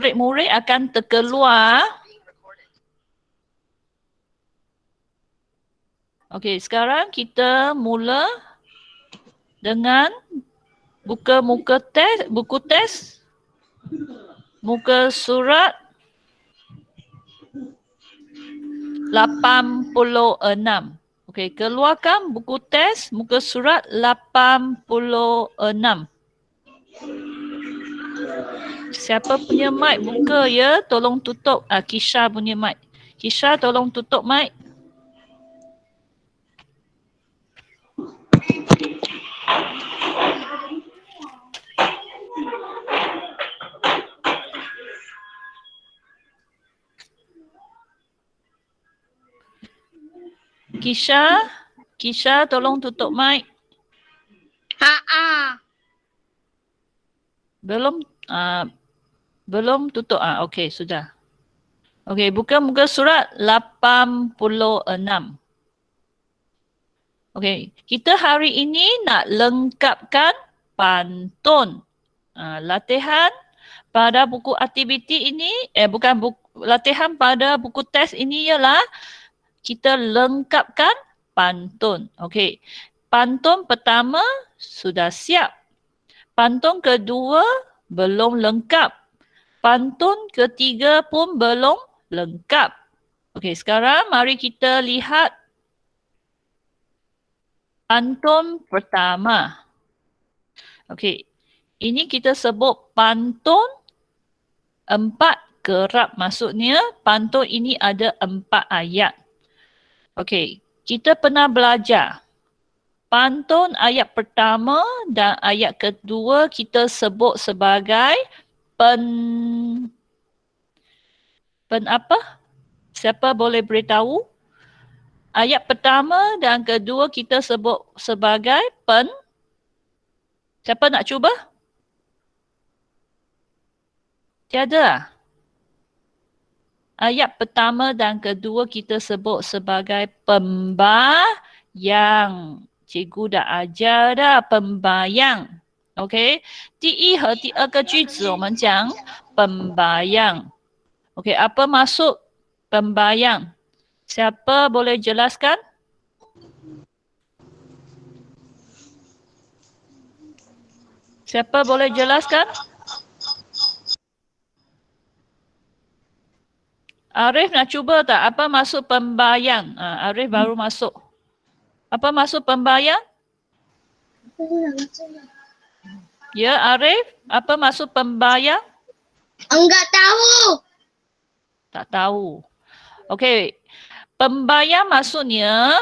murid-murid akan terkeluar. Okey, sekarang kita mula dengan buka buku test, muka surat 86. Okey, keluarkan buku test muka surat 86. Siapa punya mic buka ya, tolong tutup. Kisha punya mic. Kisha tolong tutup mic. Kisha tolong tutup mic. Belum tutup. Okey, sudah. Okey, buka muka surat 86. Okey, kita hari ini nak lengkapkan pantun. Latihan pada buku aktiviti ini, latihan pada buku test ini ialah kita lengkapkan pantun. Okey, pantun pertama sudah siap. Pantun kedua belum lengkap. Pantun ketiga pun belum lengkap. Okey, sekarang mari kita lihat pantun pertama. Okey, ini kita sebut pantun 4 kerap. Maksudnya pantun ini ada 4 ayat. Okey, kita pernah belajar pantun ayat pertama dan ayat kedua kita sebut sebagai pen apa? Siapa boleh beritahu? Ayat pertama dan kedua kita sebut sebagai siapa nak cuba? Tiada. Ayat pertama dan kedua kita sebut sebagai pembayang. Cikgu dah ajar dah pembayang. OK， 第一和第二个句子我们讲pembayang. OK， apa maksud pembayang? Siapa boleh jelaskan? Siapa boleh jelaskan? Arif nak cuba tak? Apa maksud pembayang? Arif baru masuk. Apa maksud pembayang? Ya, Arif. Apa maksud pembayang? Enggak tahu. Tak tahu. Okey. Pembayang maksudnya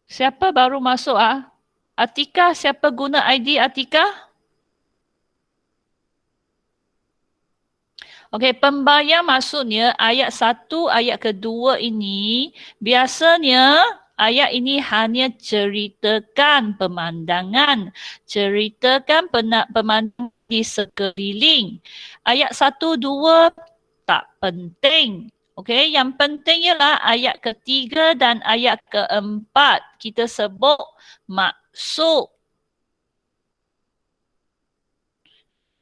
siapa baru masuk Atika, siapa guna ID Atika? Okey, pembayang maksudnya ayat 1, ayat kedua ini biasanya ayat ini hanya ceritakan pemandangan, ceritakan pemandangan di sekeliling. Ayat 1, 2 tak penting. Okey, yang penting ialah ayat ketiga dan ayat keempat. Kita sebut maksud.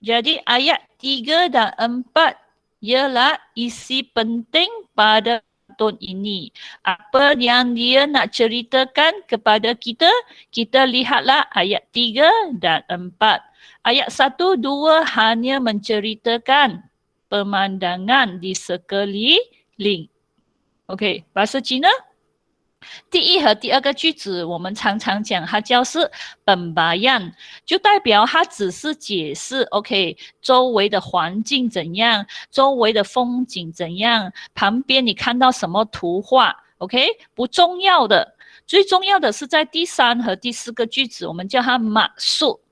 Jadi ayat 3 dan 4 ialah isi penting pada pantun ini. Apa yang dia nak ceritakan kepada kita, kita lihatlah ayat 3 dan 4. Ayat 1, 2 hanya menceritakan pemandangan di sekeliling. Okey, bahasa Cina?第一和第二个句子，我们常常讲它叫是本白样，就代表它只是解释 ，OK， 周围的环境怎样，周围的风景怎样，旁边你看到什么图画 ，OK， 不重要的，最重要的是在第3和第4个句子，我们叫它马术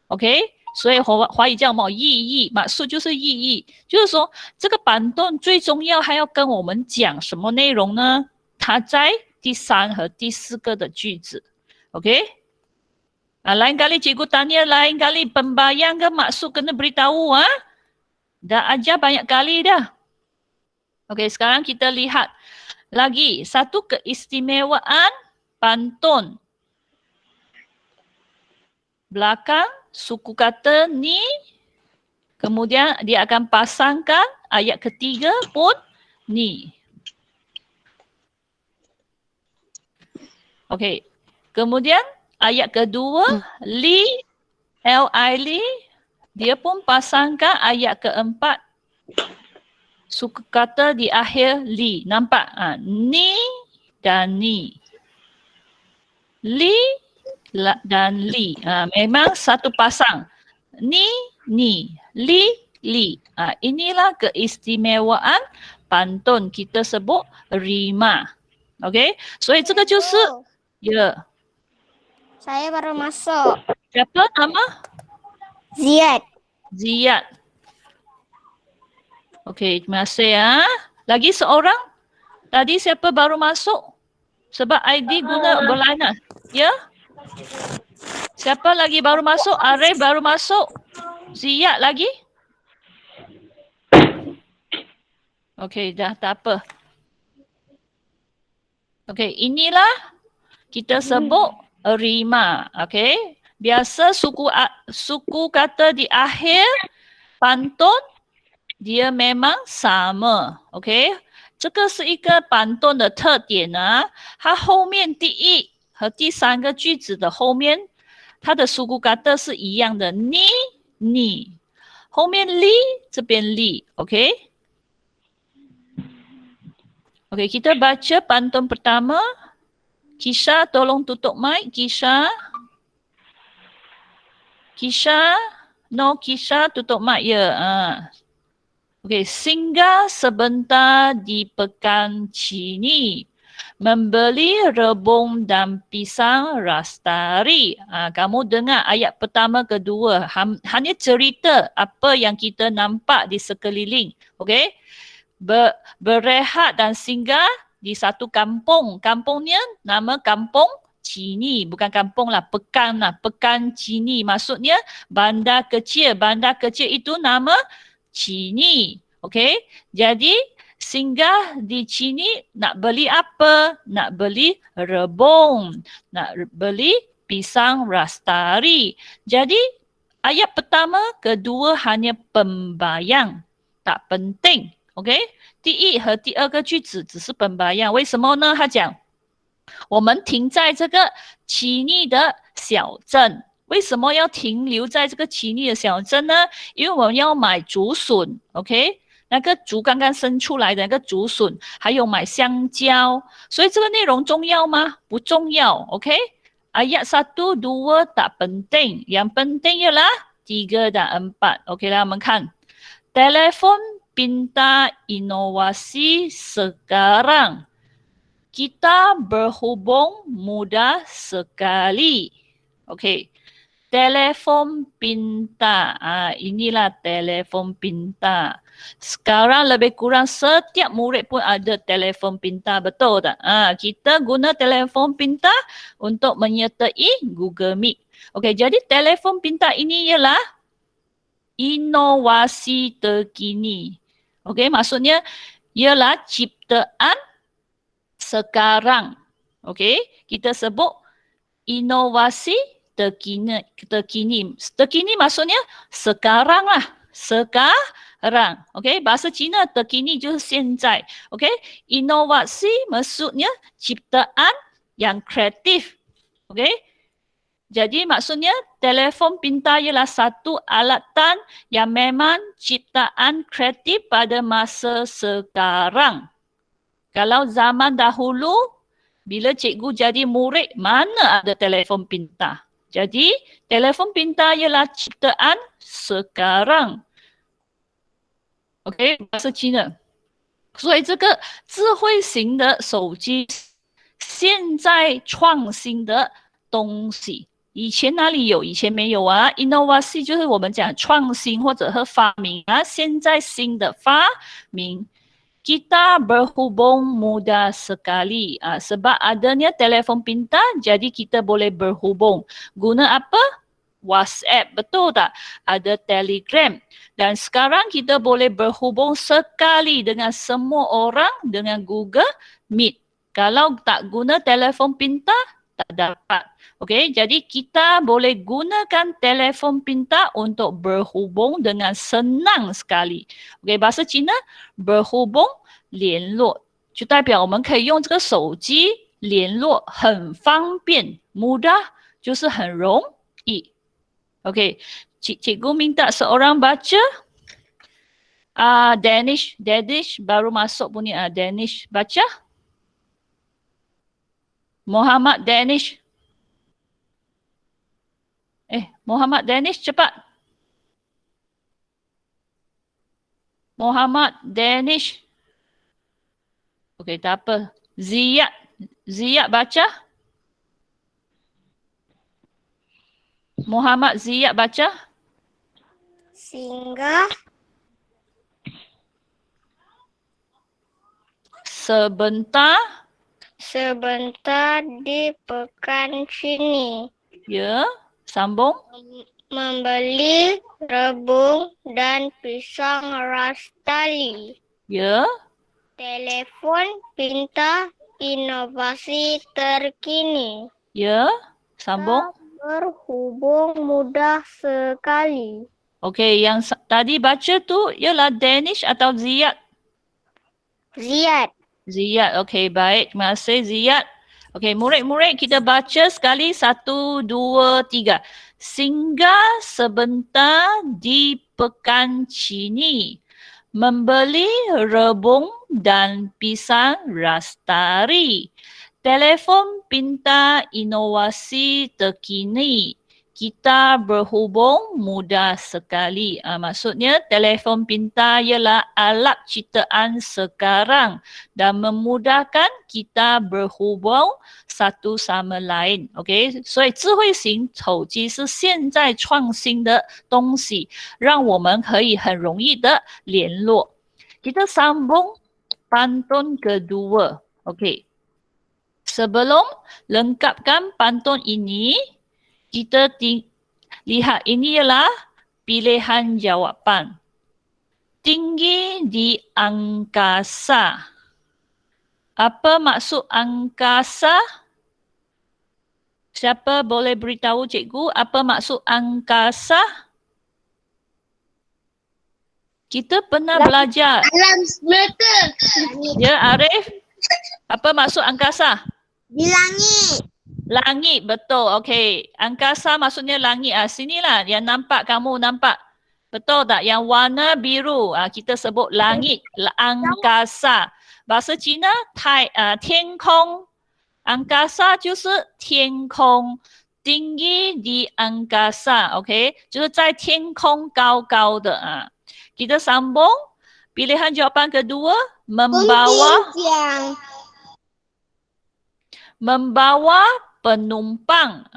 ，OK。所以华语叫什么意义？马术就是意义，就是说这个板凳最重要，还要跟我们讲什么内容呢？它在第3和第4个的句子 ，OK？ lain kali cikgu tanya, lain kali pembayang ke maksud kena beritahu Dah ajar banyak kali dah. Okey, sekarang kita lihat lagi satu keistimewaan pantun. Belakang suku kata ni Kemudian dia akan pasangkan ayat ketiga pun ni. Okey. Kemudian ayat kedua li li dia pun pasangkan ayat keempat suku kata di akhir li. Nampak? Ni dan ni. Li dan li. Memang satu pasang. Ni, li. Inilah keistimewaan pantun kita sebut rima. OK， 所以这个就是Saya baru masuk. Siapa nama? Ziad. Ziad. OK, terima kasih ya. Lagi seorang? Tadi siapa baru masuk? Sebab ID guna berlainan. Ya? Siapa lagi baru masuk? Arif baru masuk. Ziad lagi? Okey, dah tak apa. Okey, inilah kita sebut rima. Okey. Biasa suku kata di akhir pantun dia memang sama. Okey. 这个是一个板段的特点呢，它后面第一和第三个句子的后面，它的suku kata 是一样的，你，后面li 这边li， OK？ OK， kita baca pantun pertama. Kisha tolong tutup mic, Kisha. Kisha tutup mic ya. Okey, singgah sebentar di pekan Cini, membeli rebung dan pisang rastari. Kamu dengar ayat pertama kedua, hanya cerita apa yang kita nampak di sekeliling. Okey, berehat dan singgah di satu kampung. Kampungnya nama kampung Cini, bukan kampung lah, pekan lah, pekan Cini. Maksudnya bandar kecil. Bandar kecil itu nama Cini. Okey, jadi singgah di Cini nak beli apa? Nak beli rebung, nak beli pisang rastari. Jadi ayat pertama, kedua hanya pembayang, tak penting. OK， 第一和第二个句子只是本白样，为什么呢？他讲，我们停在这个奇尼的小镇，为什么要停留在这个奇尼的小镇呢？因为我们要买竹笋 ，OK， 那个竹刚刚生出来的那个竹笋，还有买香蕉，所以这个内容重要吗？不重要 ，OK。Ayat 1, 2 tak penting, yang penting ialah 3 dan 4. OK 啦，我们看 telefon pintar inovasi sekarang. Kita berhubung mudah sekali. Okey. Telefon pintar. Inilah telefon pintar. Sekarang lebih kurang setiap murid pun ada telefon pintar. Betul tak? Kita guna telefon pintar untuk menyertai Google Meet. Okey, jadi telefon pintar ini ialah inovasi terkini. Okey, maksudnya ialah ciptaan sekarang. Okey, kita sebut inovasi terkini. Terkini maksudnya sekarang lah. Sekarang. Okey, bahasa Cina terkini 就是现在. Okey, inovasi maksudnya ciptaan yang kreatif. Okey, jadi maksudnya telefon pintar ialah satu alatan yang memang ciptaan kreatif pada masa sekarang. Kalau zaman dahulu, bila cikgu jadi murid, mana ada telefon pintar? Jadi telefon pintar ialah ciptaan sekarang. OK， bahasa Cina。所以这个智慧型的手机现在创新的东西。以前哪里有？以前没有啊。Inovasi 就是我们讲创新或者是发明啊。现在新的发明。Kita berhubung mudah sekali. Sebab adanya telefon pintar, jadi kita boleh berhubung. Guna apa? WhatsApp, betul tak? Ada Telegram. Dan sekarang kita boleh berhubung sekali dengan semua orang dengan Google Meet. Kalau tak guna telefon pintar, tak dapat. Okey, jadi kita boleh gunakan telefon pintar untuk berhubung dengan senang sekali. Okey, bahasa Cina berhubung 联络就代表我们可以用这个手机联络，很方便，mudah就是很容易。Okey, cikgu minta seorang baca Danish baru masuk punya Danish baca. Muhammad Danish. Muhammad Danish cepat. Muhammad Danish. Okey, tak apa. Ziyad baca. Muhammad Ziyad baca. Singgah sebentar di pekan sini. Ya, sambung. Membeli rebung dan pisang ras tali. Ya, Telepon pintar inovasi terkini. ya, sambung. Berhubung mudah sekali. Okey, yang tadi baca tu ialah Danish atau Ziyad? Ziyad. Ziyad, okey, baik. Terima kasih Ziyad. Okey, murid-murid kita baca sekali 1, 2, 3. Singgah sebentar di pekan sini. Membeli rebung dan pisang rastari. Telefon pintar inovasi terkini. Kita berhubung mudah sekali. Maksudnya telefon pintar ialah alat ciptaan sekarang dan memudahkan kita berhubung satu sama lain. OK， 所以智慧型手机是现在创新的东西，让我们可以很容易的联络。Kita sambung pantun kedua. OK. Sebelum lengkapkan pantun ini, kita lihat ini ialah pilihan jawapan. Tinggi di angkasa. Apa maksud angkasa? Siapa boleh beritahu cikgu apa maksud angkasa? Kita pernah belajar. Alam semesta. Ya, Arif. Apa maksud angkasa? Di langit. Langit, betul. Okey. Angkasa maksudnya langit. Sinilah yang nampak, kamu nampak. Betul tak? Yang warna biru. Kita sebut langit. Angkasa. Bahasa Cina, 天空. Angkasa 就是天空. Tinggi di angkasa. Okey. 就是在天空高高的. Kita sambung. Pilihan jawapan kedua. Membawa penumpang.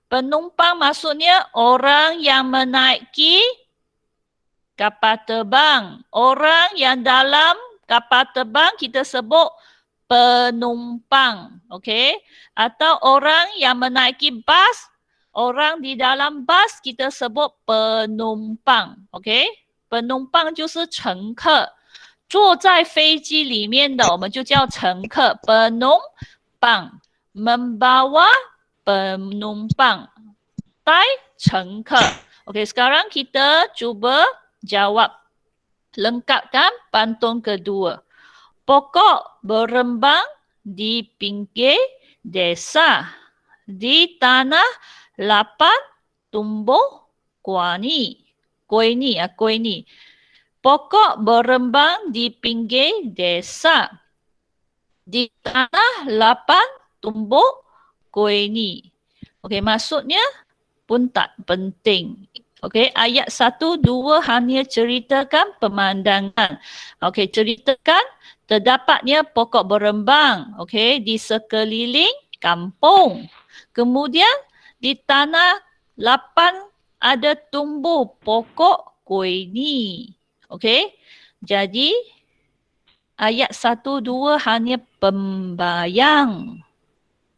Penumpang maksudnya orang yang menaiki kapal terbang. Orang yang dalam kapal terbang kita sebut penumpang. Okey. Atau orang yang menaiki bas. Orang di dalam bas kita sebut penumpang. Okey. Penumpang 就是乘客。坐在飞机里面的我们就叫乘客。penumpang. Membawa penumpang. Tai 乘客. Okey, sekarang kita cuba jawab. Lengkapkan pantun kedua. Pokok berembang di pinggir desa. Di tanah lapang tumbuh kuini. Pokok berembang di pinggir desa. Di tanah lapang tumbuh kuini. Okey, maksudnya pun tak penting. Okey, ayat 1, 2 hanya ceritakan pemandangan. Okey, ceritakan terdapatnya pokok berembang. Okey, di sekeliling kampung. Kemudian di tanah lapang ada tumbuh pokok kuini. Okey, jadi ayat 1, 2 hanya pembayang.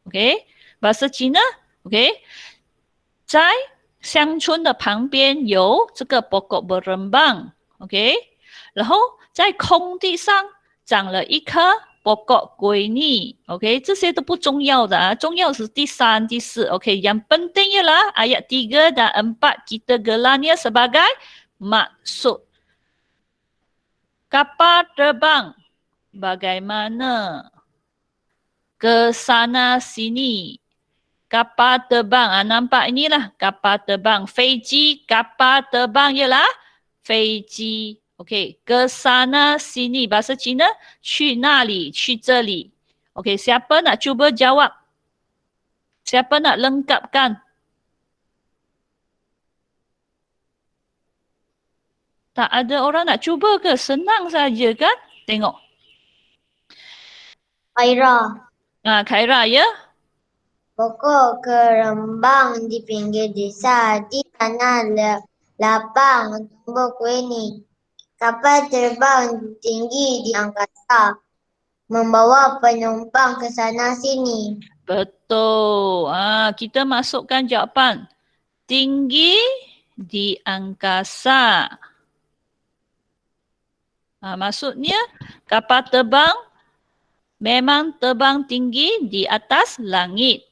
Okey, bahasa Cina. Okey, 在乡村的旁边有这个pokok berembang. Okey, 然后在空地上长了一棵 pokok kuih ni. Okey, 这些都不重要的啊，重要是第3、第4. Okey, yang penting ialah ayat 3 dan 4 kita gelarnya sebagai maksud. Kapal terbang bagaimana? Ke sana sini. Kapal terbang. Nampak inilah kapal terbang. Feiji, kapal terbang ialah Feiji. Okey, ke sana sini. Bahasa Cina, 去那里,去这里. Okey, siapa nak cuba jawab? Siapa nak lengkapkan? Tak ada orang nak cuba ke? Senang saja kan? Tengok. Khairah. Khairah ya? Pokok kerembang di pinggir desa, di tanah lapang tumbuh kuih ni. Kapal terbang tinggi di angkasa, membawa penumpang ke sana sini. Betul. Kita masukkan jawapan. Tinggi di angkasa. Maksudnya kapal terbang memang terbang tinggi di atas langit.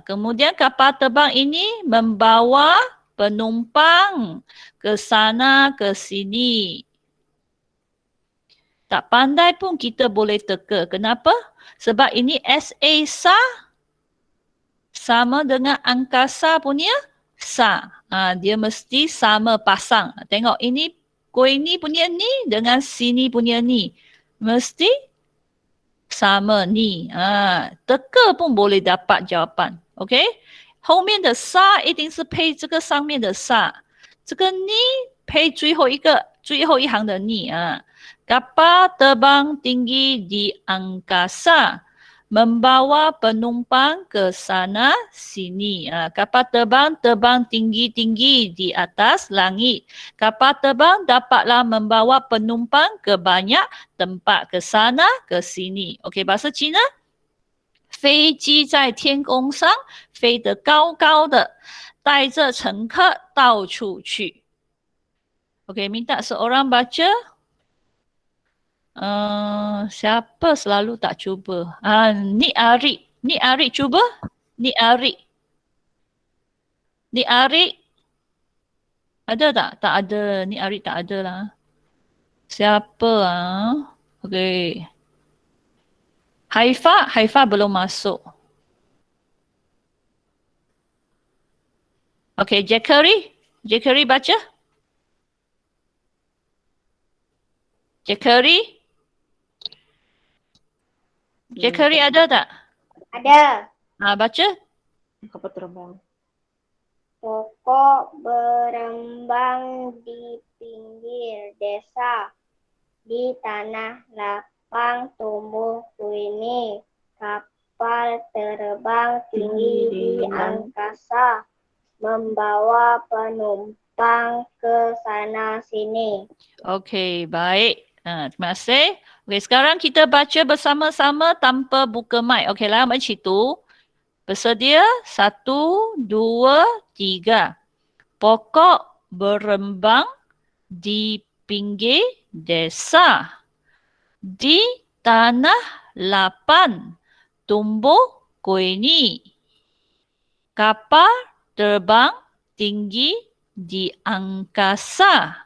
Kemudian kapal terbang ini membawa penumpang ke sana ke sini. Tak pandai pun kita boleh teka. Kenapa? Sebab ini SA sama dengan angkasa punya sa. Dia mesti sama pasang. Tengok ini kuih ni punya ni dengan sini punya ni. Mesti sama ni. Teka pun boleh dapat jawapan. OK? 后面的sa 一定是配这个上面的sa。这个ni 配最后一行的ni. Kapal terbang tinggi di angkasa. Membawa penumpang ke sana sini. Kapal terbang tinggi-tinggi di atas langit. Kapal terbang dapatlah membawa penumpang ke banyak tempat, ke sana ke sini. Okey, bahasa Cina. 飞机在天空上飞得高高的，带着乘客到处去。Okey, minta seorang baca. Siapa selalu tak cuba? Ni Arik cuba. Ni Arik. Ada tak? Tak ada. Ni Arik tak ada lah. Siapa? Okey. Haifa belum masuk. Okey, Jekeri baca. Jekeri ada tak? Ada. Baca. Kapal terbang. Pokok berembang di pinggir desa. Di tanah lapang tumbuh kuih ni. Kapal terbang tinggi di angkasa. Membawa penumpang ke sana sini. Okey, baik. Terima kasih. Okey, sekarang kita baca bersama-sama tanpa buka mic. Okey, lah, 我们一起读. Bersedia? 1, 2, 3. Pokok berembang di pinggir desa. Di tanah lapang tumbuh kuih ni. Kapal terbang tinggi di angkasa.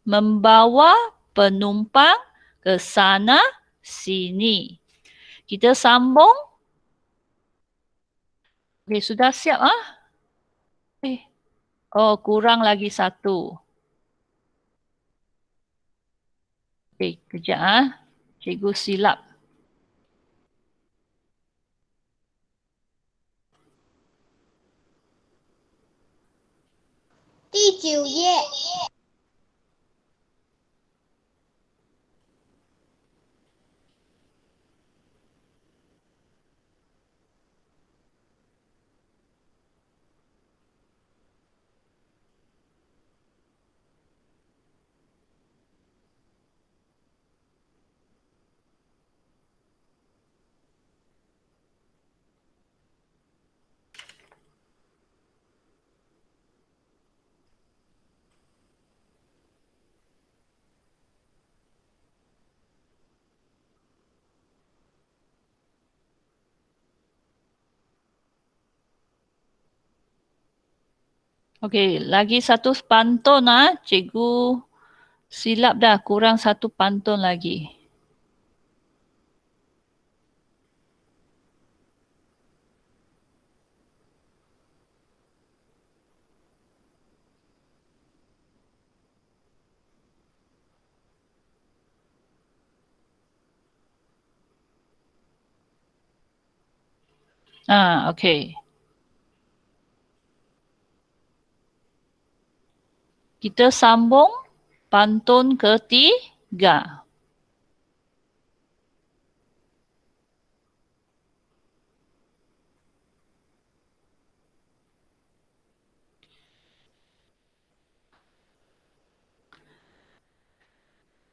Membawa penumpang ke sana sini. Kita sambung. Okey, sudah siap kurang lagi satu. Okey, kejap Cikgu silap. Di 9页. Okey, lagi satu pantun cikgu silap dah, kurang satu pantun lagi. Okey. Kita sambung pantun ketiga.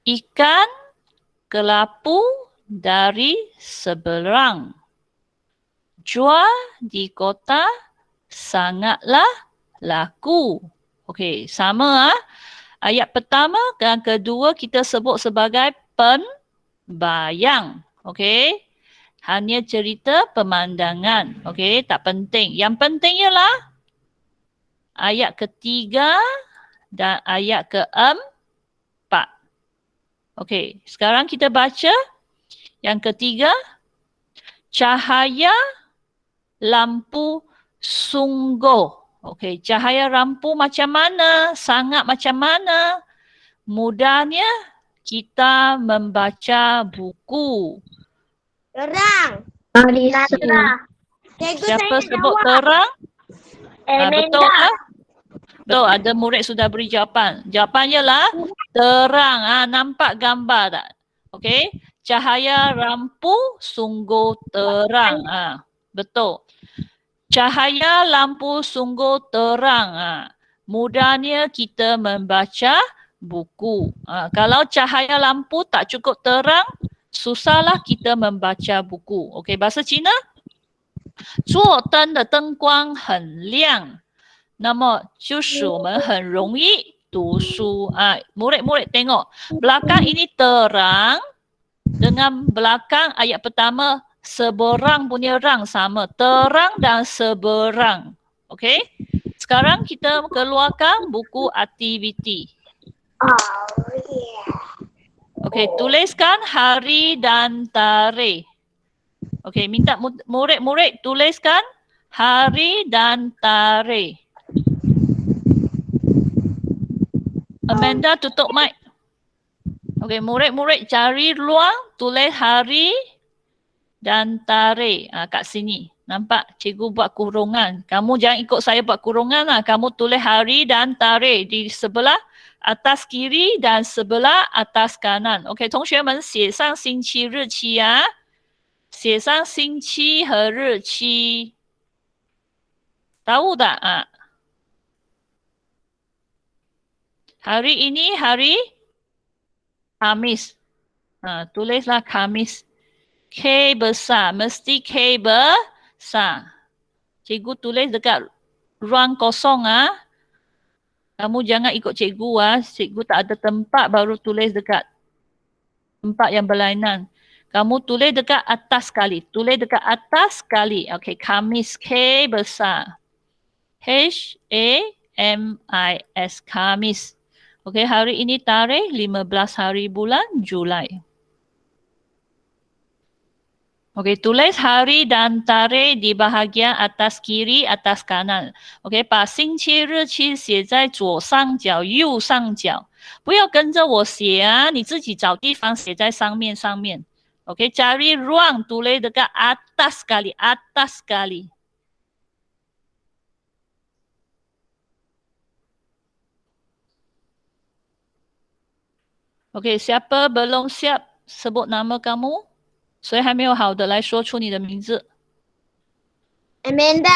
Ikan kelapu dari seberang. Jual di kota sangatlah laku. Okey, sama ayat pertama dan kedua kita sebut sebagai penbayang. Okey. Hanya cerita pemandangan. Okey, tak penting. Yang penting ialah ayat ketiga dan ayat keempat. Okey, sekarang kita baca yang ketiga. Cahaya lampu sungguh. Okey, cahaya lampu macam mana? Sangat macam mana? Mudahnya kita membaca buku. Terang. Siapa sebut terang? Betul lah. Betul, ada murid sudah beri jawapan. Jawapannya lah terang. Nampak gambar tak? Okey. Cahaya lampu sungguh terang. Betul. Cahaya lampu sungguh terang. Mudahnya kita membaca buku. Kalau cahaya lampu tak cukup terang, susahlah kita membaca buku. Okey, bahasa Cina. 做灯的灯光很亮，那么就是我们很容易读书。Murid-murid tengok. Belakang ini terang dengan belakang ayat pertama seberang punya rang sama. Terang dan seberang. Okey? Sekarang kita keluarkan buku aktiviti. Okey, tuliskan hari dan tarikh. Okey, minta murid-murid tuliskan hari dan tarikh. Amanda tutup mic. Okey, murid-murid cari ruang tulis hari dan tarikh. Kat sini. Nampak cikgu buat kurungan. Kamu jangan ikut saya buat kurungan lah. Kamu tulis hari dan tarikh di sebelah atas kiri dan sebelah atas kanan. Okey, 同学们写上星期日期啊。写上星期和日期。Tahu tak? Hari ini hari Khamis. Tulislah Khamis. K besar. Mesti K besar. Cikgu tulis dekat ruang kosong. Kamu jangan ikut cikgu. Cikgu tak ada tempat baru tulis dekat tempat yang berlainan. Kamu tulis dekat atas sekali. Tulis dekat atas sekali. Okey, Khamis. K besar. H-A-M-I-S. Khamis. Okey, hari ini tarikh 15 hari bulan Julai. Okey, tulis hari dan tarikh di bahagian atas kiri, atas kanan. Okey, 把星期日期写在左上角、右上角。不要跟着我写你自己找地方写在上面。Okey, cari ruang tulis dekat atas sekali, atas sekali. Okey, siapa belum siap sebut nama kamu? 谁还没有好的来说出你的名字 Amanda.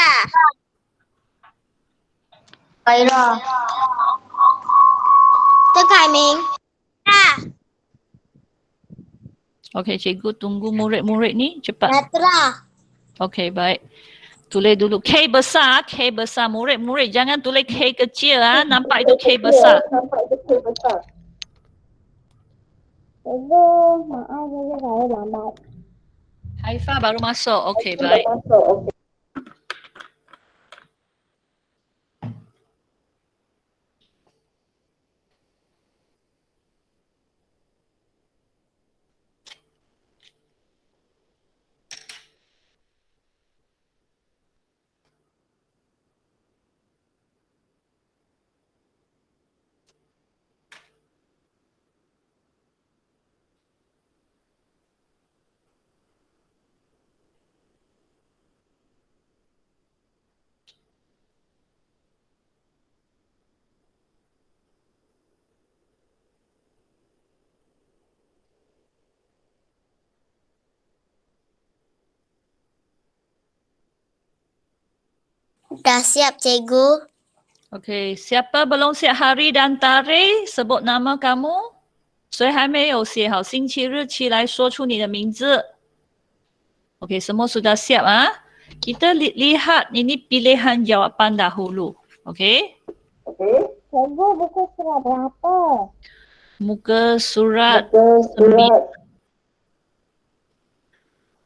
Khairah. Terkaiming. Okey, cikgu tunggu murid-murid ni cepat. Natra. Okey, baik. Tulis dulu K besar, K besar. Murid-murid jangan tulis K kecil nampak itu K besar. Maaf, saya lambat. Haifa baru masuk. Okey, baik. Dah siap, cikgu. Okey, siapa belum siap hari dan tarikh? Sebut nama kamu. 谁还没有写好星期日期来说出你的名字 Okey, semua sudah siap ah. Kita lihat ini pilihan jawapan dahulu. Okey. Cikgu, buku surat berapa? Muka surat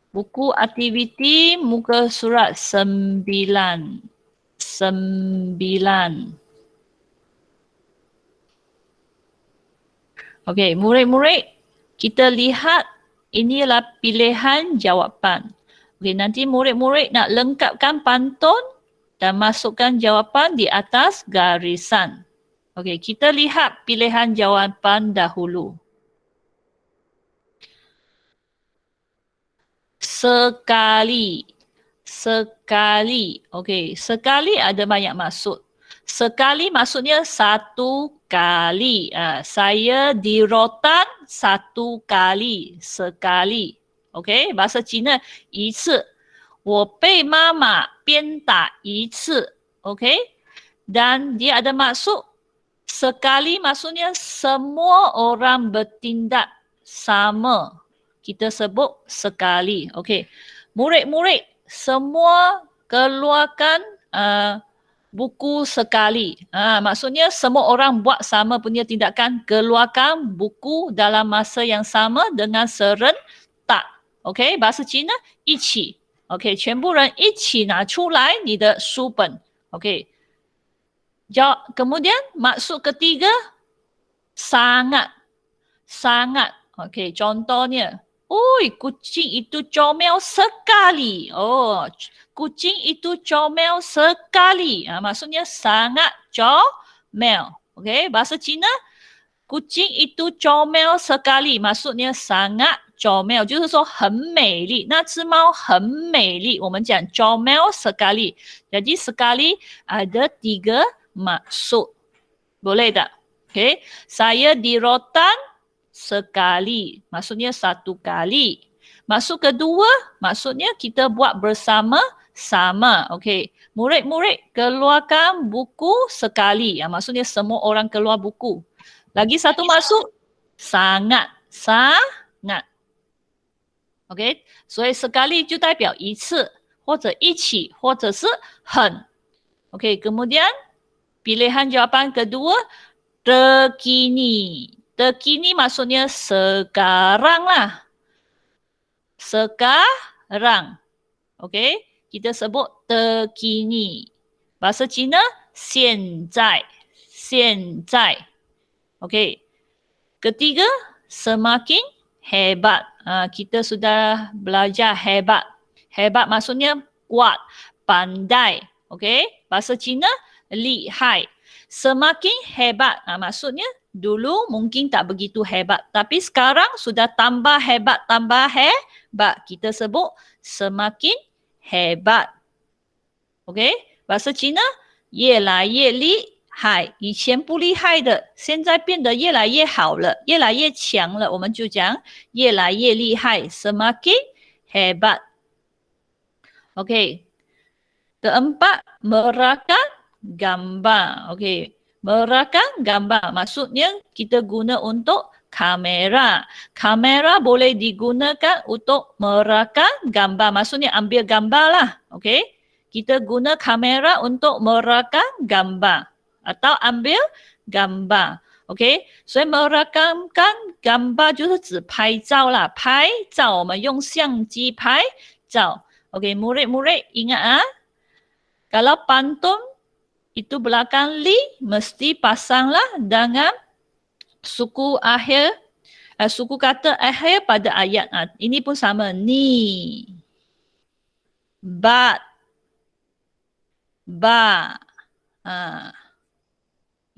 buku aktiviti muka surat 9. 9. Okey, murid-murid, kita lihat ini adalah pilihan jawapan. Okey, nanti murid-murid nak lengkapkan pantun dan masukkan jawapan di atas garisan. Okey, kita lihat pilihan jawapan dahulu. Sekali. Sekali. Okey, sekali ada banyak maksud. Sekali maksudnya satu kali. Saya di rotan satu kali. Sekali. Okey, bahasa Cina 一次。我被妈妈鞭打一次。Okey. Dan dia ada maksud sekali maksudnya semua orang bertindak sama. Kita sebut sekali. Okey. Murid-murid semua keluarkan buku sekali. Maksudnya semua orang buat sama punya tindakan, keluarkan buku dalam masa yang sama dengan serentak. OK， bahasa Cina 一起。OK， 全部人一起拿出来你的书本。OK， kemudian maksud ketiga sangat. Sangat. OK, contohnya. Oi, kucing itu comel sekali. Oh, kucing itu comel sekali. Maksudnya sangat comel. Okey, bahasa Cina, kucing itu comel sekali. Maksudnya sangat comel. 就是说很美丽。那只猫很美丽。我们讲 comel sekali. Jadi sekali ada 3 maksud. Boleh tak? Okey, saya di rotan sekali. Maksudnya satu kali. Maksud kedua, maksudnya kita buat bersama-sama. Okey. Murid-murid keluarkan buku sekali. Maksudnya semua orang keluar buku. Lagi satu maksud, sangat. Sangat. Okey. 所以 sekali 就代表一次，或者一起，或者是很。Okey. Kemudian pilihan jawapan kedua, terkini. Terkini maksudnya sekarang lah. Sekarang. Okey. Kita sebut terkini. Bahasa Cina, 现在. 现在. Okey. Ketiga, semakin hebat. Kita sudah belajar hebat. Hebat maksudnya kuat, pandai. Okey. Bahasa Cina, 厉害. Semakin hebat. Maksudnya dulu mungkin tak begitu hebat. Tapi sekarang sudah tambah hebat, tambah hebat. Kita sebut semakin hebat. Okey? Bahasa Cina, 越来越厉害。以前不厉害的，现在变得越来越好了，越来越强了。我们就讲越来越厉害 semakin hebat. Okey. Keempat, merakan gambar. Okey. Merakan gambar. Maksudnya kita guna untuk kamera. Kamera boleh digunakan untuk merakan gambar. Maksudnya ambil gambar lah. Okey. Kita guna kamera untuk merakan gambar. Atau ambil gambar. OK， 所以 merakamkan gambar 就是指拍照啦，拍照我们用相机拍照。OK， murid-murid ingat kalau pantun itu belakang li mesti pasanglah dengan suku akhir, suku kata akhir pada ayat. Ini pun sama, ni, bat, ba.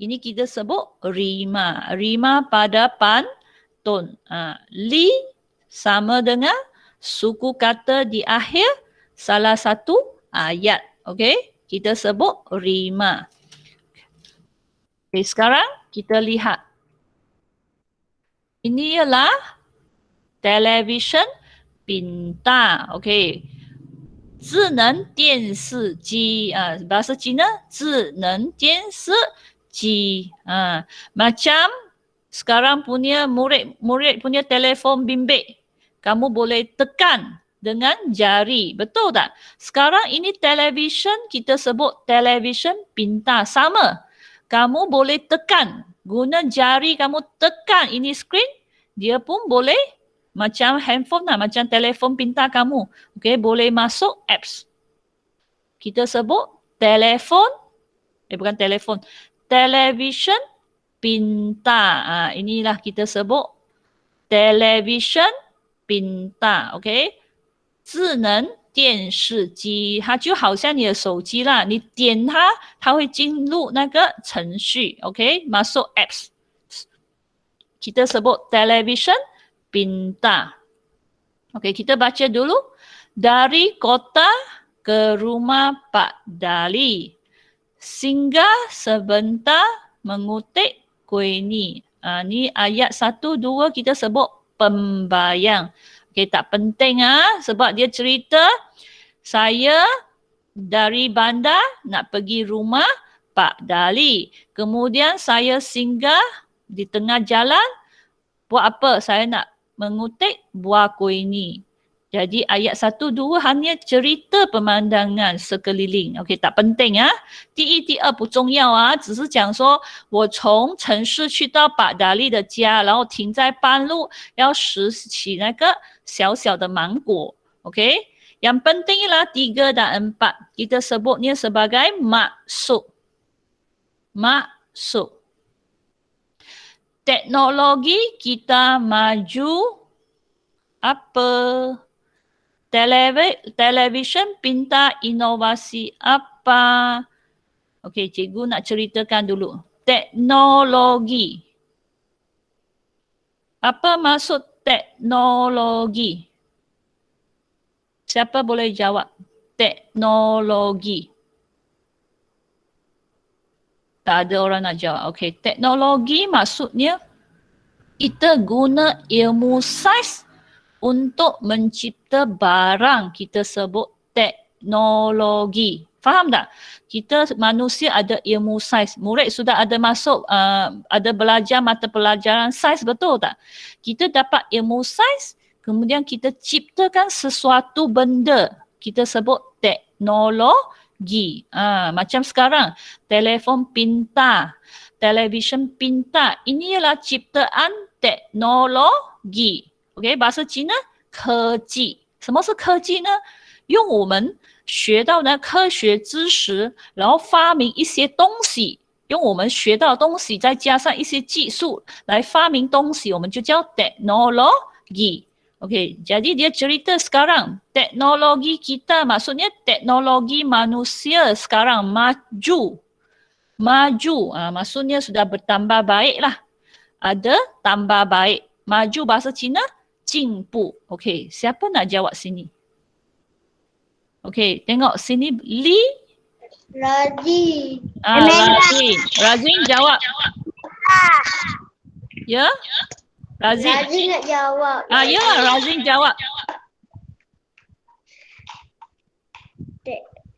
Ini kita sebut rima. Rima pada pantun. Li sama dengan suku kata di akhir salah satu ayat. Okey, kita sebut rima. Okay, sekarang kita lihat. Ini ialah television pintar. Okey. 智能电视机 bahasa Cina 智能电视机 macam sekarang punya murid punya telefon bimbit, kamu boleh tekan dengan jari, betul tak? Sekarang ini television, kita sebut television pintar, sama. Kamu boleh tekan, guna jari kamu tekan ini screen, dia pun boleh macam handphone lah, macam telefon pintar kamu. Okay, boleh masuk apps. Kita sebut telefon, bukan telefon, television pintar. Inilah kita sebut television pintar. Okay, 智能电视机，它就好像你的手机啦，你点它，它会进入那个程序。Okay, masuk apps. Kita sebut television pintar. Okey, kita baca dulu. Dari kota ke rumah Pak Dali. Singgah sebentar mengutip kuih ni. Ni ayat 1, 2 kita sebut pembayang. Okey, tak penting sebab dia cerita saya dari bandar nak pergi rumah Pak Dali. Kemudian saya singgah di tengah jalan. Buat apa? Saya nak mengutip buah kuih ni. Jadi ayat 1, 2 hanya cerita pemandangan sekeliling. Okey, tak penting 第一、第二不重要只是讲说我从城市去到巴达利的家，然后停在半路要拾起那个小小的芒果。Okey, yang penting ialah 3 dan 4. Kita sebutnya sebagai maksud. Maksud. Teknologi kita maju apa? Television pintar inovasi apa? Okey, cikgu nak ceritakan dulu. Teknologi. Apa maksud teknologi? Siapa boleh jawab? Teknologi. Tak ada orang nak jawab. Okey, teknologi maksudnya kita guna ilmu sains untuk mencipta barang. Kita sebut teknologi. Faham tak? Kita manusia ada ilmu sains. Murid sudah ada masuk, ada belajar mata pelajaran sains, betul tak? Kita dapat ilmu sains, kemudian kita ciptakan sesuatu benda. Kita sebut teknologi. Macam sekarang, telefon pintar, television pintar. Ini ialah ciptaan teknologi. OK， bahasa Cina 科技。什么是科技呢？用我们学到的科学知识，然后发明一些东西，用我们学到的东西再加上一些技术来发明东西，我们就叫 teknologi. Okey, jadi dia cerita sekarang teknologi kita, maksudnya teknologi manusia sekarang maju. Maju, maksudnya sudah bertambah baik lah. Ada tambah baik. Maju bahasa Cina, 进步. Okey, siapa nak jawab sini? Okey, tengok sini Li. Razi. Razin. Razin jawab. Ya? Razin. Razi nak jawab. Ya, Razin jawab.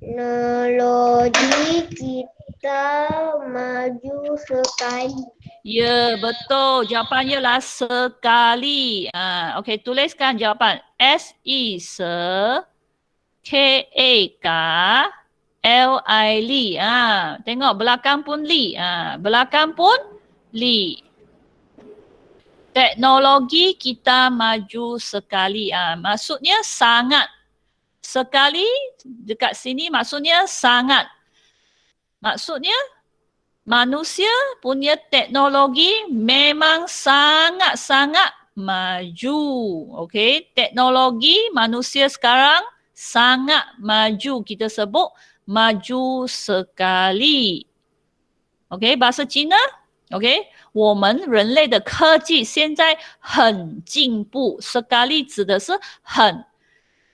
Teknologi kita maju sekali. Ya, betul. Jawapannya lah sekali. Okey, tuliskan jawapan. S-E K-A-K-L-I-Li. Tengok belakang pun Li. Belakang pun Li. Teknologi kita maju sekali. Maksudnya sangat. Sekali dekat sini maksudnya sangat. Maksudnya manusia punya teknologi memang sangat-sangat maju. Okey, teknologi manusia sekarang sangat maju. Kita sebut maju sekali. Okey, bahasa Cina. Okey, 我们人类的科技现在很进步。sekali 指的是很。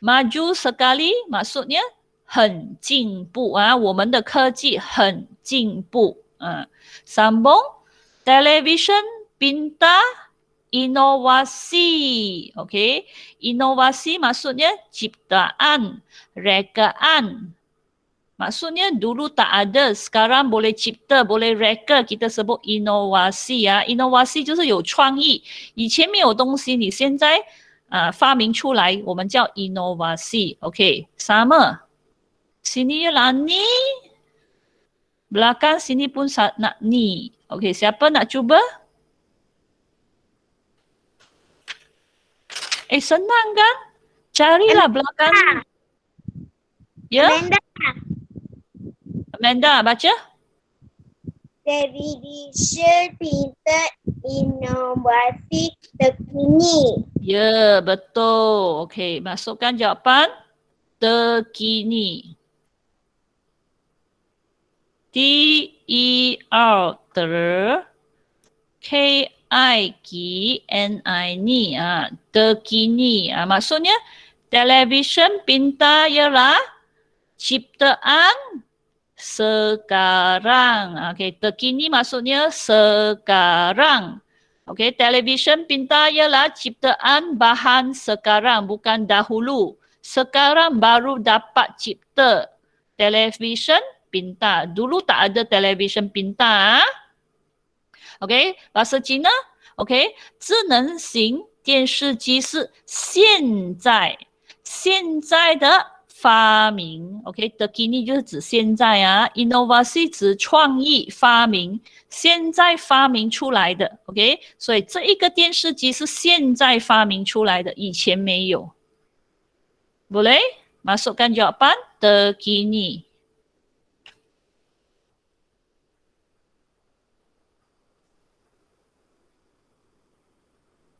maju sekali maksudnya 很进步。我们的科技很进步。Sambung, television pintar Inovasi. Okey. Inovasi maksudnya ciptaan, rekaan. Maksudnya dulu tak ada, sekarang boleh cipta, boleh reka, kita sebut inovasi ya. Inovasi 就是有创意，以前没有东西，你现在发明出来，我们叫 inovasi. Okey, sama. Sini ialah ni. Belakang sini pun nak ni. Okey, siapa nak cuba? Senang kan? Carilah belakang. Ya? Amanda, baca. Television pintar inovasi terkini. Ya, betul. Okey, masukkan jawapan terkini. T-E-R, ter, K-I-K-N-I, ni. Terkini. Maksudnya, televisyen pintar ialah ciptaan sekarang. Okey, terkini maksudnya sekarang. Okey, televisyen pintar ialah ciptaan bahan sekarang, bukan dahulu. Sekarang baru dapat cipta televisyen pintar. Dulu tak ada televisyen pintar. Okey, bahasa Cina. Okey, 智能型电视机是现在的发明 ，OK， terkini 就是指现在啊 ，inovasi 指创意发明，现在发明出来的 ，OK， 所以这一个电视机是现在发明出来的，以前没有。Boleh? Masukkan jawapan terkini.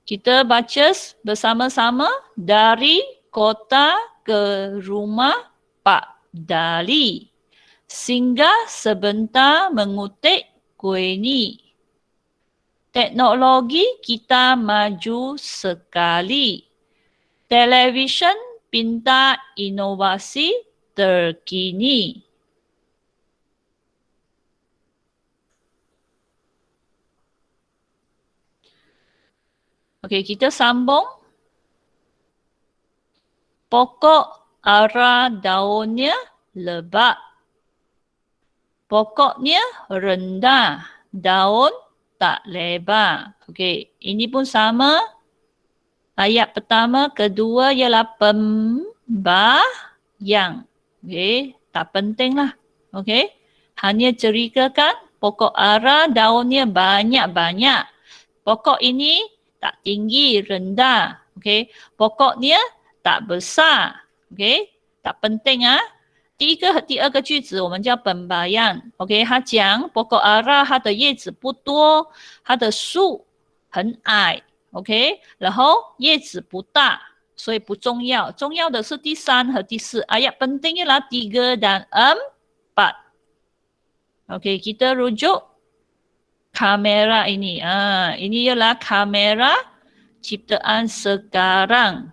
Kita baca bersama-sama dari kota ke rumah Pak Dali. Singgah sebentar mengutip kuih ni. Teknologi kita maju sekali. Televisyen pintar inovasi terkini. Okey, kita sambung. Pokok ara daunnya lebat. Pokoknya rendah, daun tak lebar. Okey, ini pun sama. Ayat pertama, kedua ialah pembayang. Okey, tak penting lah. Okey, hanya ceritakan pokok ara daunnya banyak-banyak. Pokok ini tak tinggi, rendah. Okey, pokoknya tak besar. OK， tak penting啊。第二个句子我们叫本bayang。OK， 它讲 pokok ara 它的叶子不多，它的树很矮。OK， 然后叶子不大，所以不重要。重要的是第3和第4。Ayat penting ialah 3 dan 4. OK， kita rujuk kamera ini. Ini ialah kamera ciptaan sekarang.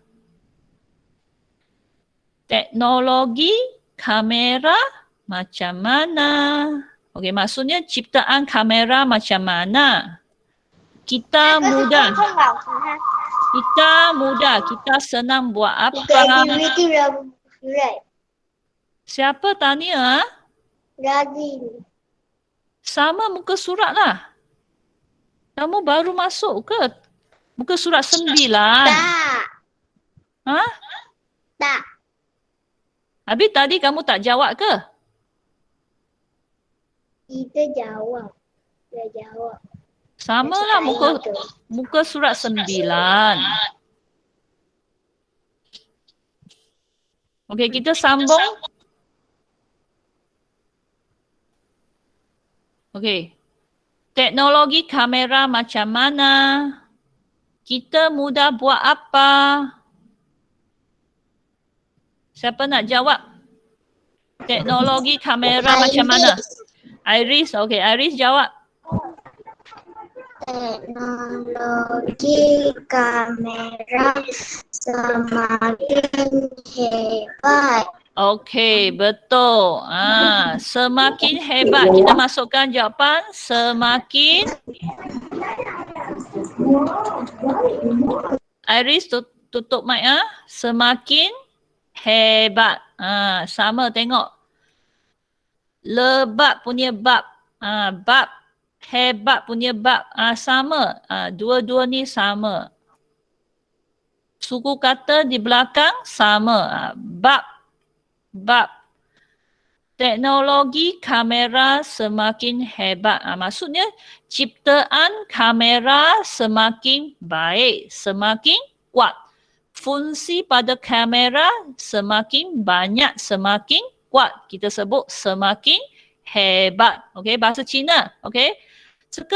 Teknologi kamera macam mana? Okey, maksudnya ciptaan kamera macam mana? Kita mudah. Kita senang buat apa? Siapa tanya? Razin. Sama muka surat lah. Kamu baru masuk ke? Muka surat 9. Tak. Ha? Tak. Habis tadi kamu tak jawab ke? Kita jawab. Dia jawab. Sama lah muka surat 9. Okey, kita sambung. Okey. Teknologi kamera macam mana? Kita mudah buat apa? Siapa nak jawab? Teknologi kamera macam mana? Iris, okey, Iris jawab. Teknologi kamera semakin hebat. Okey, betul. Semakin hebat. Kita masukkan jawapan semakin Iris tutup mic ah. Semakin hebat. Sama tengok. Lebat punya bab. Bab. Hebat punya bab. Sama. Dua-dua ni sama. Suku kata di belakang sama. Bab. Bab. Teknologi kamera semakin hebat. Maksudnya ciptaan kamera semakin baik, semakin kuat. Fungsi pada kamera semakin banyak, semakin kuat. Kita sebut semakin hebat. OK， bahasa Cina。OK， 这个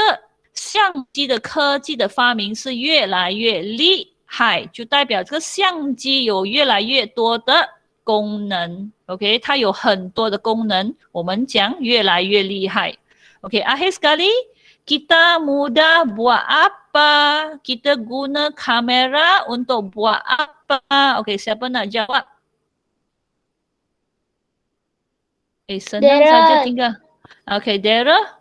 相机的科技的发明是越来越厉害，就代表这个相机有越来越多的功能。OK， 它有很多的功能，我们讲越来越厉害。OK， akhir sekali, kita mudah buat apa? Kita guna kamera untuk buat apa? OK, siapa nak jawab? Senang Dara. saja tinggal. OK, Dara.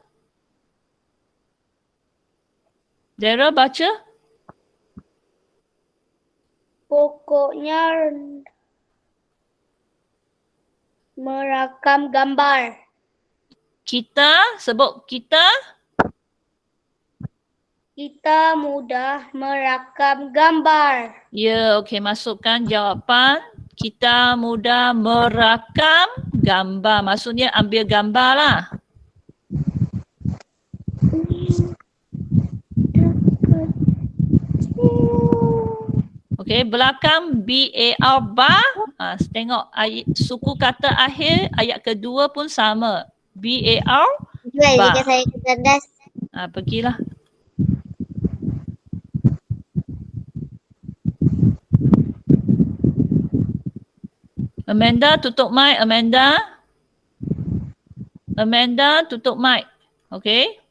Dara baca. Pokoknya merakam gambar. Kita, sebut kita. Kita mudah merakam gambar. Ya, okey, masukkan jawapan. Kita mudah merakam gambar. Maksudnya ambil gambar lah. Okey, belakang BAR bar. Tengok suku kata akhir ayat kedua pun sama. BAR. Jual Ba. jika saya ke tandas. Pergilah. Amanda tutup mic, Amanda. Amanda tutup mic. Okey.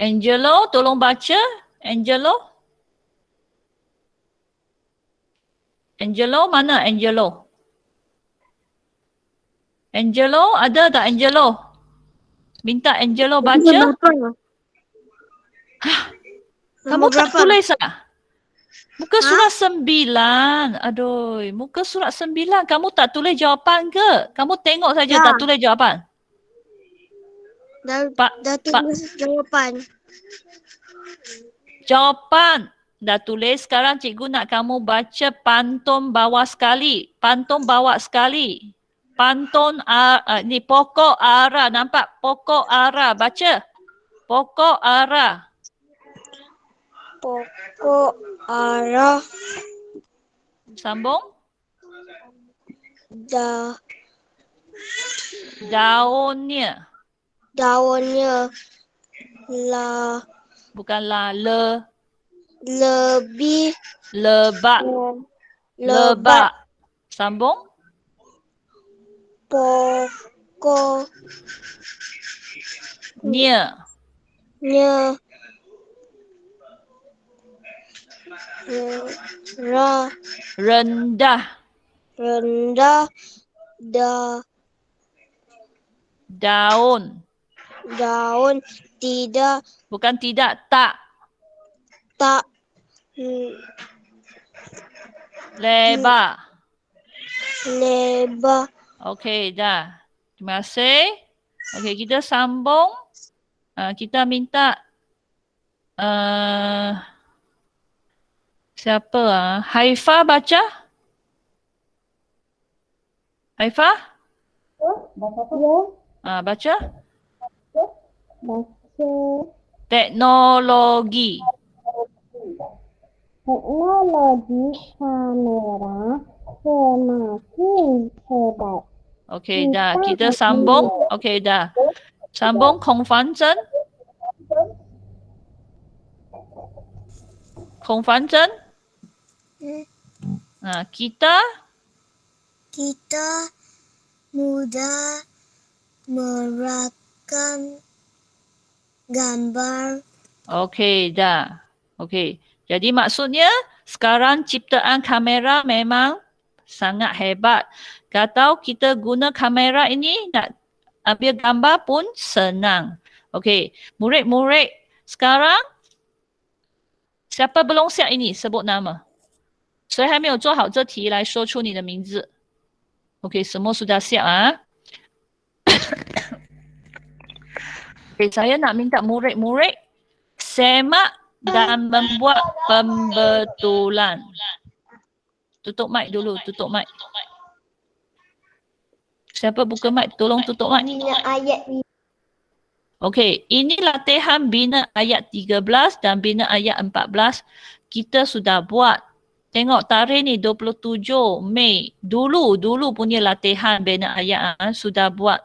Angelo, tolong baca. Angelo. Angelo, mana Angelo? Angelo, ada tak Angelo? Minta Angelo baca. Kamu tak tulis ah? Muka surat 9. Aduh, muka surat 9. Kamu tak tulis jawapan ke? Kamu tengok saja tak tulis jawapan? Dah tulis jawapan. Jawapan dah tulis. Sekarang cikgu nak kamu baca pantun bawah sekali. Pantun bawah sekali. Pantun ni pokok arah. Nampak? Pokok arah. Baca. Pokok arah. Pokok arah. Sambung. Daunnya. Daunnya Bukanlah lebih lebat. lebat. Sambung. Pokoknya rendah. Daun. Tidak. Bukan tidak, tak. Lebar. Okey, dah. Terima kasih. Okey, kita sambung. Kita minta siapa? Haifa baca. Haifa? Baca. Teknologi. Teknologi kamera semakin hebat. Okey, dah. Kita sambung. Okey, dah. Sambung Kong Fan Zhen. Kong Fan Zhen. Kita mudah merakam gambar. okey, dah. Okey. Jadi maksudnya sekarang ciptaan kamera memang sangat hebat. Kalau kita guna kamera ini nak ambil gambar pun senang. Okey, murid-murid sekarang siapa belum siap ini sebut nama. 谁还没有做好这题来说出你的名字 ？OK, semua sudah siap ah. Okay, saya nak minta murid-murid semak dan membuat pembetulan. Tutup mic dulu, tutup mic. Siapa buka mic? Tolong tutup mic. Bina ayat ni. Okey, ini latihan bina ayat 13 dan bina ayat 14. Kita sudah buat. Tengok tarikh ni 27 Mei. Dulu punya latihan bina ayat sudah buat.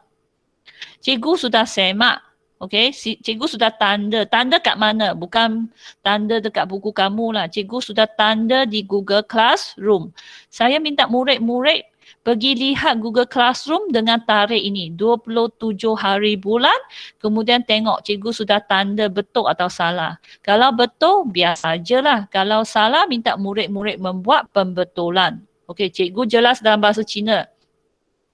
Cikgu sudah semak. Okey, cikgu sudah tanda. Tanda kat mana? Bukan tanda dekat buku kamu lah. Cikgu sudah tanda di Google Classroom. Saya minta murid-murid pergi lihat Google Classroom dengan tarikh ini. 27 hari bulan. Kemudian tengok cikgu sudah tanda betul atau salah. Kalau betul, biar sajalah. Kalau salah, minta murid-murid membuat pembetulan. Okey, cikgu jelas dalam bahasa Cina.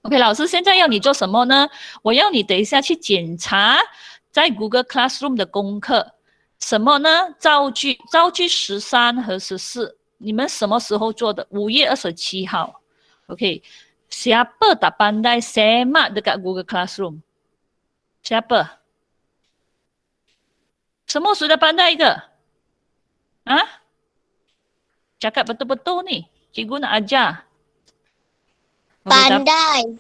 OK， 老师现在要你做什么呢？我要你等一下去检查在 Google Classroom 的功课。什么呢？造句13和14，你们什么时候做的？5月27号。OK， siapa tak pandai semak dekat Google Classroom? Siapa? Semua sudah pandai ke? Ha? Cakap betul-betul ni. Cikgu nak ajar. Pandai.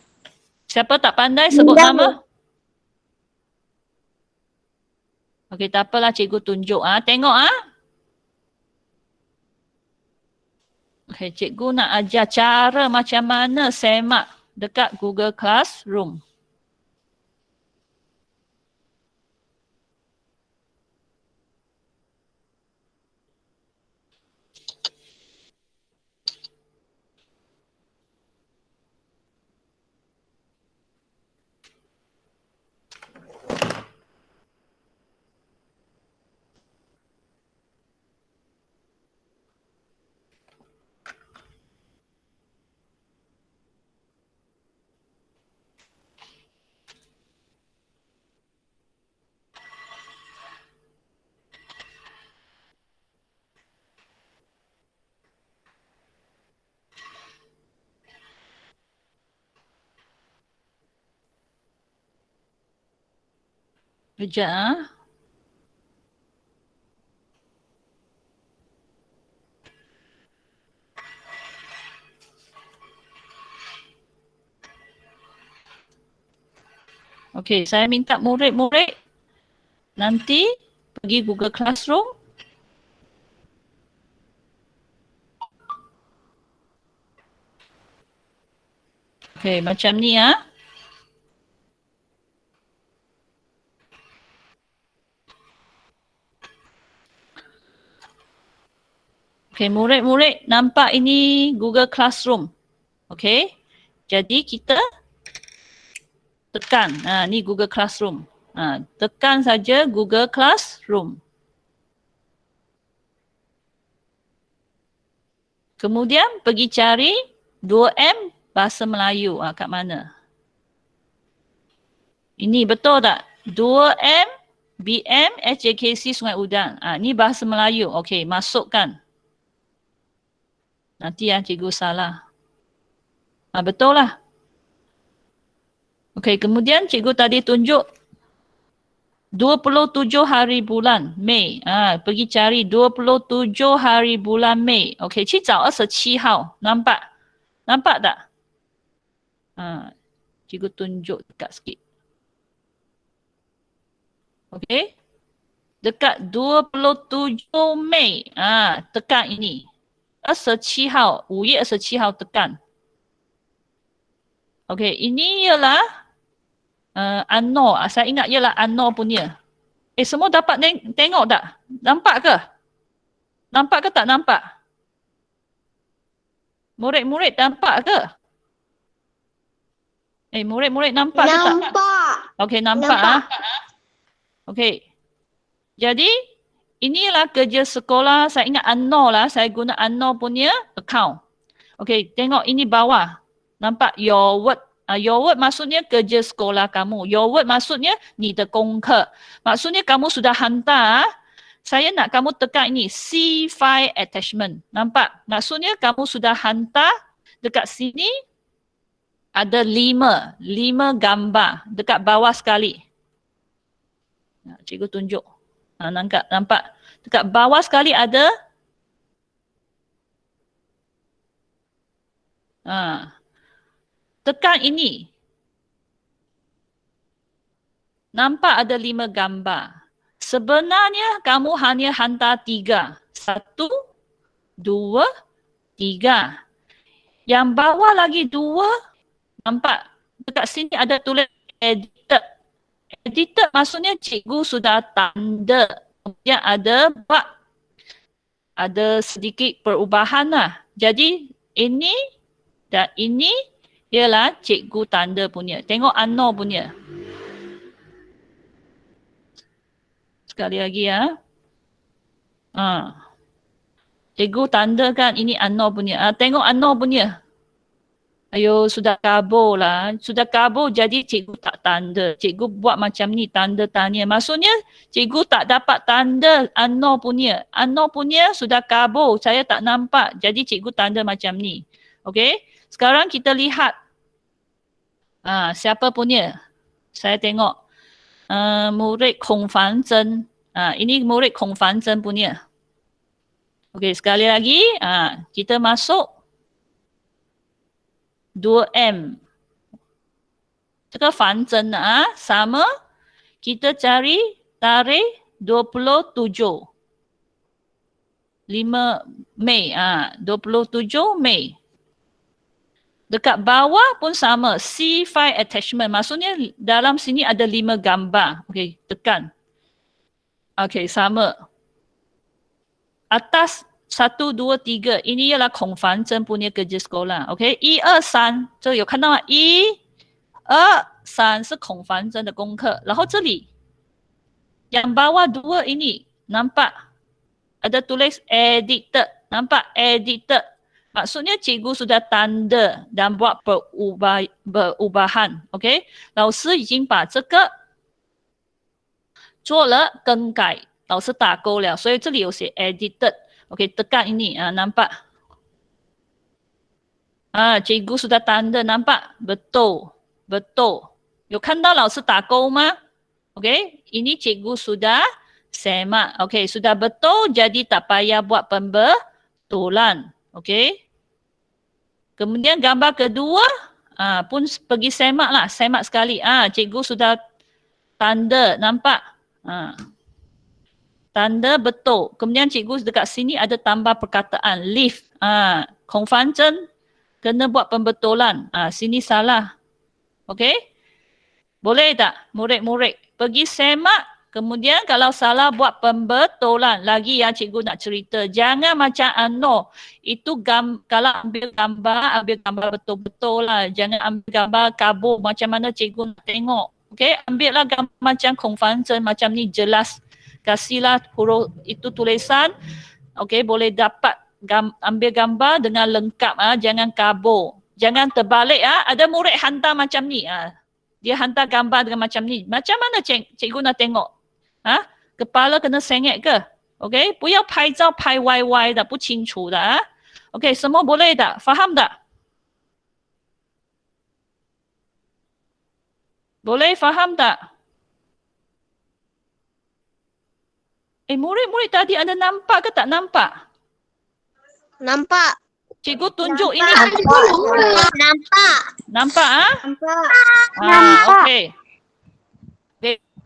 Siapa tak pandai sebut nama? Okey, tak apalah cikgu tunjuk. Tengok Okey, cikgu nak ajar cara macam mana semak dekat Google Classroom. Kejap Okey, saya minta murid-murid nanti pergi Google Classroom. Okey, macam ni Okey, murid-murid nampak ini Google Classroom. Okey. Jadi kita tekan. Ni Google Classroom. Tekan saja Google Classroom. Kemudian pergi cari 2M Bahasa Melayu. Kat mana? Ini betul tak? 2M BM SJKC Sungai Udang. Ni Bahasa Melayu. Okey, masukkan. Nanti cikgu salah. Betul lah. Okey, kemudian cikgu tadi tunjuk 27 hari bulan Mei. Pergi cari 27 hari bulan Mei. Okey, 去找27号. Nampak? Nampak tak? Cikgu tunjuk dekat sikit. Okey. Dekat 27 Mei. Tekan ini. 27号, 5月27号 tekan. Okey, ini ialah Anor. Saya ingat ialah Anor punya. Semua dapat tengok tak? Nampak ke? Nampak ke tak nampak? Murid-murid nampak ke? Murid-murid nampak ke tak? Nampak. Okey, nampak. Okey. Jadi, inilah kerja sekolah. Saya ingat Anor lah. Saya guna Anor punya account. Okey, tengok ini bawah. Nampak your work. Your work maksudnya kerja sekolah kamu. Your work maksudnya 你的功课. Maksudnya kamu sudah hantar. Saya nak kamu tekan ini C5 attachment. Nampak? Maksudnya kamu sudah hantar dekat sini ada 5 gambar dekat bawah sekali. Cikgu tunjuk. Nampak? Dekat bawah sekali ada tekan ini. Nampak ada 5 gambar. Sebenarnya kamu hanya hantar 3. 1, 2, 3. Yang bawah lagi 2. Nampak? Dekat sini ada tulis edited. Edited maksudnya cikgu sudah tanda. Kemudian ada sedikit perubahan lah. Jadi ini dan ini ialah cikgu tanda punya. Tengok Anor punya. Sekali lagi ya. Cikgu tandakan ini Anor punya. Tengok Anor punya. Ayo sudah kabur lah. Sudah kabur jadi cikgu tak tanda. Cikgu buat macam ni tanda tanya. Maksudnya cikgu tak dapat tanda Anor punya. Anor punya sudah kabur. Saya tak nampak. Jadi cikgu tanda macam ni. Okey. Sekarang kita lihat. Siapa punya? Saya tengok. Murid Kong Fan Zhen. Ini murid Kong Fan Zhen punya. Okey, sekali lagi. Kita masuk 2M. 这个反针sama. Kita cari tarikh 27. 5 Mei. 27 Mei. Dekat bawah pun sama. C5 attachment. Maksudnya dalam sini ada 5 gambar. Okey, tekan. Okey, sama. Atas 1, 2, 3. Ini ialah Kong Fan Zhen punya kerja sekolah. Okey, 1, 2, 3. 这有看到吗？ 1, 2, 3是孔凡真的功课。然后这里 yang bawah 2 ini nampak ada tulis edited. Nampak edited. Maksudnya cikgu sudah tanda dan buat perubahan. Okey, 老师已经把这个做了更改。老师打勾了，所以这里有写 edited. Okey, tekan ini. Nampak? Cikgu sudah tanda. Nampak? Betul. Betul. 有看到老师打勾吗？ Okey, ini cikgu sudah semak. Okey, sudah betul jadi tak payah buat pembetulan. Okey. Kemudian gambar kedua pun pergi semak lah. Semak sekali. Cikgu sudah tanda. Nampak? Tanda betul. Kemudian cikgu dekat sini ada tambah perkataan lift. Kong Fan Zhen kena buat pembetulan. Sini salah. Okey? Boleh tak murid-murid? Pergi semak. Kemudian kalau salah buat pembetulan. Lagi yang cikgu nak cerita. Jangan macam Anor. Itu kalau ambil gambar betul-betul lah. Jangan ambil gambar kabur macam mana cikgu nak tengok. Okey? Ambillah gambar macam Kong Fan Zhen macam ni jelas. Kasihlah huruf itu tulisan. Okey, boleh dapat ambil gambar dengan lengkap. Jangan kabur. Jangan terbalik. Ada murid hantar macam ni. Dia hantar gambar dengan macam ni. Macam mana cikgu nak tengok? Kepala kena sengit ke? Okey, 不要拍照拍歪歪的，不清楚的。Okey, semua boleh tak? Faham tak? Boleh faham tak? Murid-murid tadi ada nampak ke tak nampak? Nampak. Cikgu tunjuk ini. Nampak. Nampak? Nampak. Okey.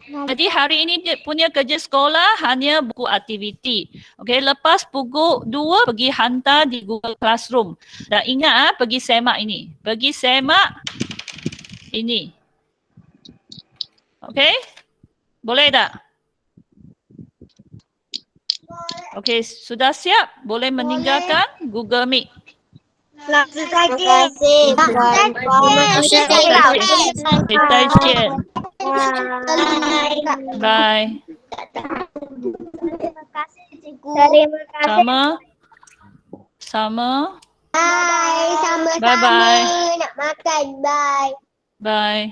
Jadi hari ini dia punya kerja sekolah hanya buku aktiviti. Okey, lepas pukul 2 pergi hantar di Google Classroom. Dan ingat pergi semak ini. Pergi semak ini. Okey? Boleh tak? Okey, sudah siap? Boleh meninggalkan Google Meet. Terima kasih. Okay, 再见。Bye. Terima kasih, cikgu. Terima kasih. Sama. Bye. Sama-sama. Bye-bye. Nak makan. Bye. Bye.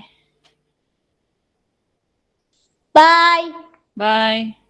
Bye. Bye.